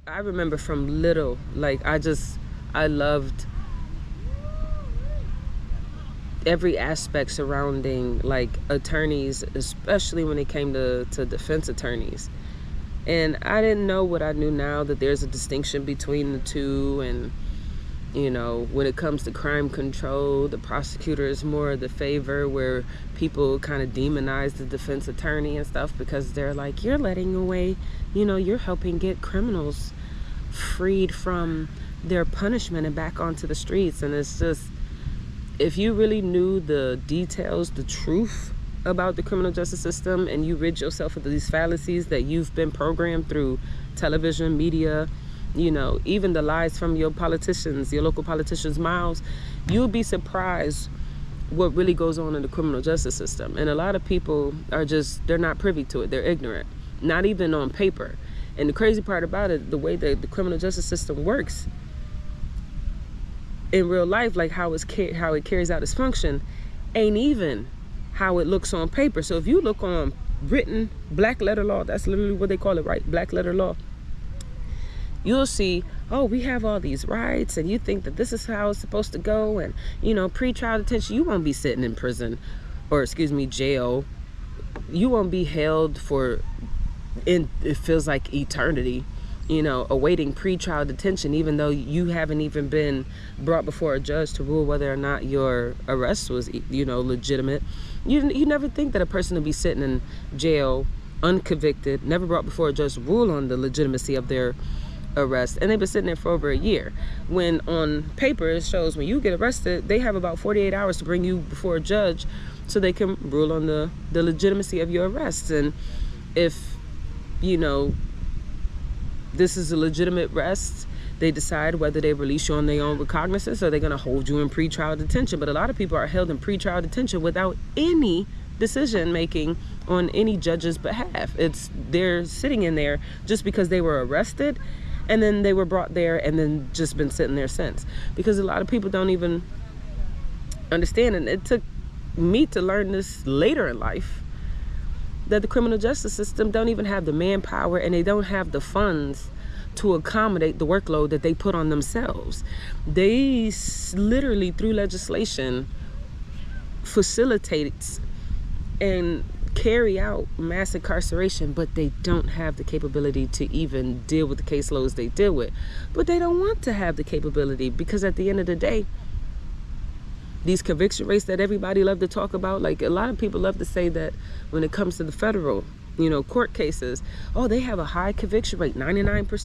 I remember from little, like I loved every aspect surrounding like attorneys, especially when it came to defense attorneys. And I didn't know what I knew now, that there's a distinction between the two. And you know, when it comes to crime control, the prosecutor is more the favor, where people kind of demonize the defense attorney and stuff because they're like, you're letting away, you know, you're helping get criminals freed from their punishment and back onto the streets. And it's just, if you really knew the details, the truth about the criminal justice system, and you rid yourself of these fallacies that you've been programmed through television, media, you know, even the lies from your politicians, your local politicians' mouths, you'll be surprised what really goes on in the criminal justice system. And a lot of people are just, they're not privy to it. They're ignorant, not even on paper. And the crazy part about it, the way that the criminal justice system works in real life, like how it carries out its function, ain't even how it looks on paper. So if you look on written black letter law, that's literally what they call it, right? Black letter law. You'll see, oh, we have all these rights, and you think that this is how it's supposed to go. And, you know, pre-trial detention, you won't be sitting in prison, or excuse me, jail. You won't be held for, it feels like eternity, you know, awaiting pre-trial detention, even though you haven't even been brought before a judge to rule whether or not your arrest was, you know, legitimate. You never think that a person will be sitting in jail unconvicted, never brought before a judge to rule on the legitimacy of their arrest, and they've been sitting there for over a year. When on paper it shows when you get arrested, they have about 48 hours to bring you before a judge so they can rule on the legitimacy of your arrest. And if, you know, this is a legitimate arrest, they decide whether they release you on their own recognizance or they're going to hold you in pretrial detention. But a lot of people are held in pretrial detention without any decision making on any judge's behalf. They're sitting in there just because they were arrested, and then they were brought there and then just been sitting there since. Because a lot of people don't even understand, and it took me to learn this later in life, that the criminal justice system don't even have the manpower, and they don't have the funds to accommodate the workload that they put on themselves. They literally, through legislation, facilitates and carry out mass incarceration, but they don't have the capability to even deal with the caseloads they deal with. But they don't want to have the capability, because at the end of the day, these conviction rates that everybody love to talk about, like a lot of people love to say that when it comes to the federal, you know, court cases, oh, they have a high conviction rate, 99%.